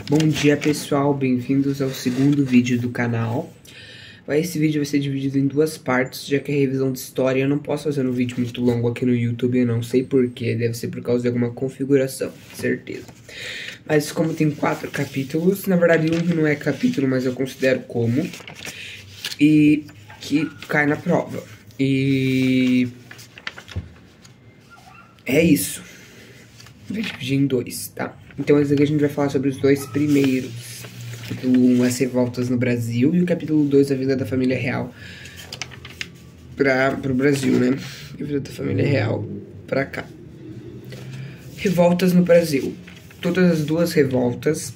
Bom dia pessoal, bem-vindos ao segundo vídeo do canal. Esse vídeo vai ser dividido em duas partes, já que é revisão de história. Eu não posso fazer um vídeo muito longo aqui no YouTube, eu não sei porquê, deve ser por causa de alguma configuração, certeza. Mas como tem 4 capítulos, na verdade um não é capítulo, mas eu considero como, e que cai na prova. E é isso. Vou dividir em 2, tá? Então esse aqui a gente vai falar sobre os 2 primeiros. Capítulo 1, as revoltas no Brasil, e o capítulo 2, a vida da família real pro Brasil, né? A vida da família real pra cá. Revoltas no Brasil. Todas as duas revoltas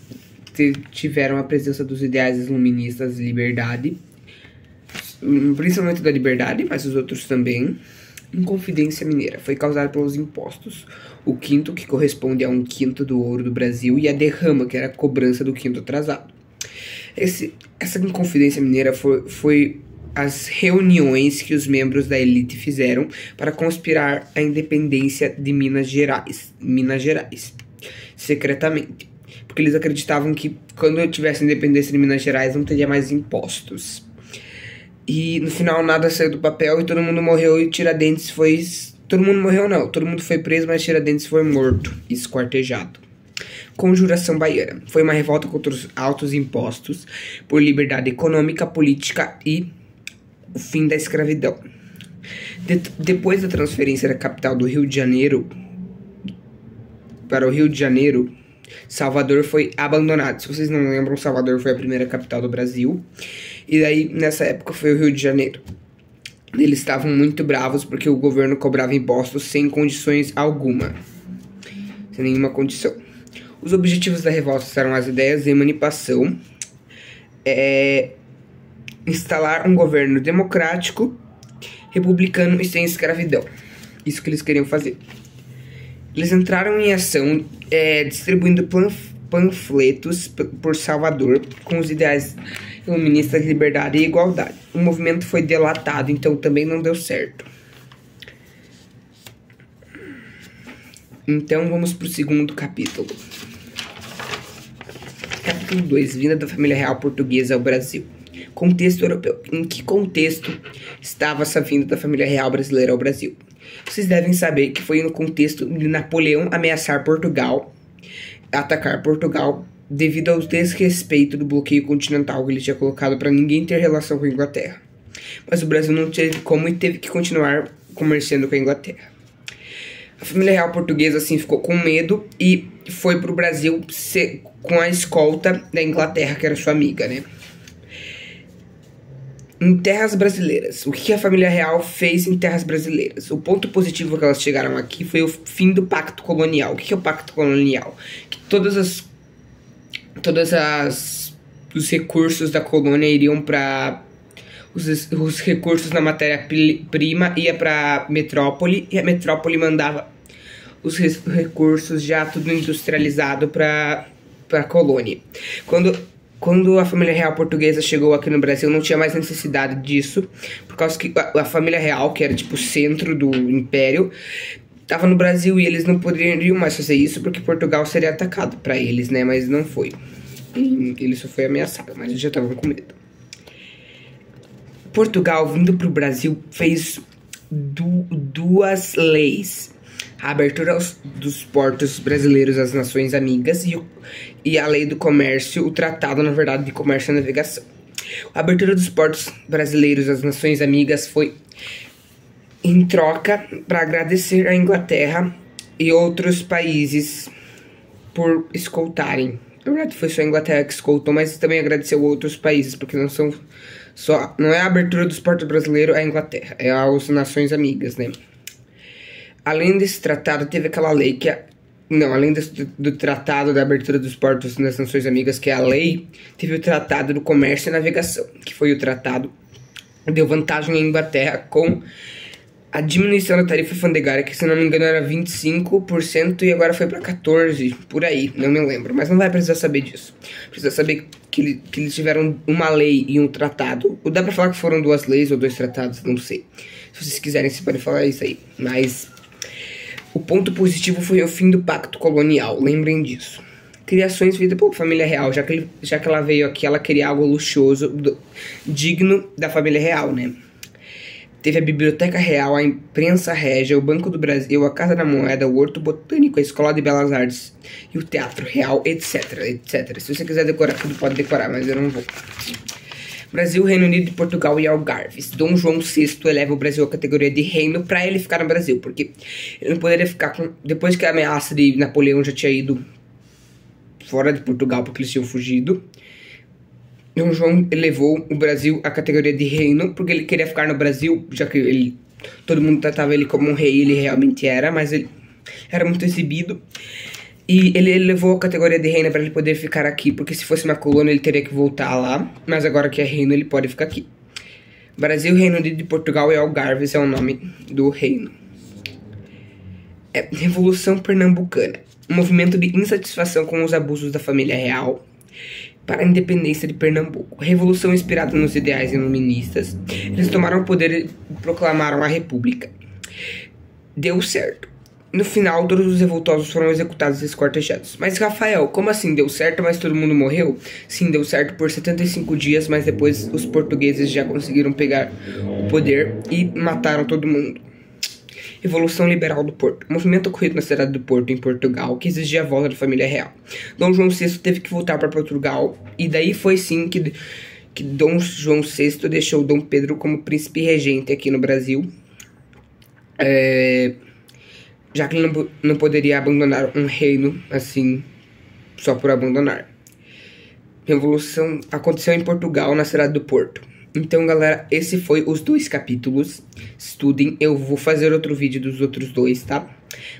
tiveram a presença dos ideais iluministas de liberdade, principalmente da liberdade, mas os outros também. Inconfidência Mineira foi causada pelos impostos, o quinto, que corresponde a 1/5 do ouro do Brasil, e a derrama, que era a cobrança do quinto atrasado. Essa Inconfidência Mineira foi as reuniões que os membros da elite fizeram para conspirar a independência de Minas Gerais, secretamente, porque eles acreditavam que quando tivesse independência de Minas Gerais não teria mais impostos. E no final nada saiu do papel e todo mundo morreu, e Tiradentes foi... Todo mundo morreu não, todo mundo foi preso, mas Tiradentes foi morto, esquartejado. Conjuração Baiana. Foi uma revolta contra os altos impostos, por liberdade econômica, política e o fim da escravidão. Depois da transferência da capital do Rio de Janeiro para o Rio de Janeiro, Salvador foi abandonado. Se vocês não lembram, Salvador foi a primeira capital do Brasil. E daí, nessa época, foi o Rio de Janeiro. Eles estavam muito bravos porque o governo cobrava impostos sem condições alguma. Sem nenhuma condição. Os objetivos da revolta eram as ideias de emancipação, instalar um governo democrático, republicano e sem escravidão. Isso que eles queriam fazer. Eles entraram em ação distribuindo panfletos por Salvador com os ideais iluministas de liberdade e igualdade. O movimento foi delatado, então também não deu certo. Então vamos para o segundo capítulo. Capítulo 2. Vinda da família real portuguesa ao Brasil. Contexto europeu. Em que contexto estava essa vinda da família real brasileira ao Brasil? Vocês devem saber que foi no contexto de Napoleão ameaçar Portugal, atacar Portugal, devido ao desrespeito do bloqueio continental que ele tinha colocado para ninguém ter relação com a Inglaterra. Mas o Brasil não teve como e teve que continuar comerciando com a Inglaterra. A família real portuguesa assim ficou com medo e foi para o Brasil com a escolta da Inglaterra, que era sua amiga, né? Em terras brasileiras. O que a família real fez em terras brasileiras? O ponto positivo que elas chegaram aqui foi o fim do pacto colonial. O que é o pacto colonial? Que os recursos da colônia iriam para... Os recursos na matéria-prima ia para metrópole, e a metrópole mandava os recursos já tudo industrializado para a colônia. Quando a família real portuguesa chegou aqui no Brasil, não tinha mais necessidade disso, por causa que a família real, que era tipo o centro do império, estava no Brasil e eles não poderiam mais fazer isso porque Portugal seria atacado para eles, né? Mas não foi. Ele só foi ameaçado, mas eles já estavam com medo. Portugal, vindo para o Brasil, fez duas leis. A abertura dos portos brasileiros às nações amigas e a lei do comércio, o tratado, na verdade, de comércio e navegação. A abertura dos portos brasileiros às nações amigas foi em troca para agradecer à Inglaterra e outros países por escoltarem. Na verdade, foi só a Inglaterra que escoltou, mas também agradeceu a outros países, porque não é a abertura dos portos brasileiros à Inglaterra, é às nações amigas, né? Além desse tratado, teve aquela lei que... além do tratado da abertura dos portos nas Nações Amigas, que é a lei, teve o tratado do comércio e navegação, que foi o tratado que deu vantagem à Inglaterra com a diminuição da tarifa alfandegária, que se não me engano era 25% e agora foi para 14%, por aí, não me lembro. Mas não vai precisar saber disso. Precisa saber que eles tiveram uma lei e um tratado. Ou dá para falar que foram 2 leis ou 2 tratados, não sei. Se vocês quiserem, vocês podem falar isso aí. Mas o ponto positivo foi o fim do pacto colonial, lembrem disso. Criações feitas por família real, já que ela veio aqui, ela queria algo luxuoso, digno da família real, né? Teve a Biblioteca Real, a Imprensa Régia, o Banco do Brasil, a Casa da Moeda, o Horto Botânico, a Escola de Belas Artes e o Teatro Real, etc, etc. Se você quiser decorar tudo, pode decorar, mas eu não vou. Brasil, Reino Unido, Portugal e Algarves. Dom João VI eleva o Brasil à categoria de reino para ele ficar no Brasil, porque ele não poderia ficar com... Depois que a ameaça de Napoleão já tinha ido fora de Portugal, porque eles tinham fugido, Dom João elevou o Brasil à categoria de reino, porque ele queria ficar no Brasil, já que todo mundo tratava ele como um rei, ele realmente era, mas ele era muito exibido. E ele elevou a categoria de reino para ele poder ficar aqui, porque se fosse uma colônia ele teria que voltar lá, mas agora que é reino ele pode ficar aqui. Brasil, Reino Unido de Portugal e Algarves é o nome do reino. Revolução Pernambucana. Um movimento de insatisfação com os abusos da família real para a independência de Pernambuco. Revolução inspirada nos ideais iluministas. Eles tomaram o poder e proclamaram a república. Deu certo. No final, todos os revoltosos foram executados e esquartejados. Mas, Rafael, como assim deu certo, mas todo mundo morreu? Sim, deu certo por 75 dias, mas depois os portugueses já conseguiram pegar o poder e mataram todo mundo. Revolução Liberal do Porto. O movimento ocorrido na cidade do Porto, em Portugal, que exigia a volta da família real. Dom João VI teve que voltar para Portugal, e daí foi sim que Dom João VI deixou Dom Pedro como príncipe regente aqui no Brasil. Já que ele não poderia abandonar um reino assim, só por abandonar. Revolução aconteceu em Portugal, na cidade do Porto. Então, galera, esse foi os 2 capítulos. Estudem, eu vou fazer outro vídeo dos outros 2, tá?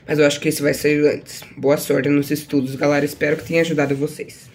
Mas eu acho que esse vai sair antes. Boa sorte nos estudos, galera. Espero que tenha ajudado vocês.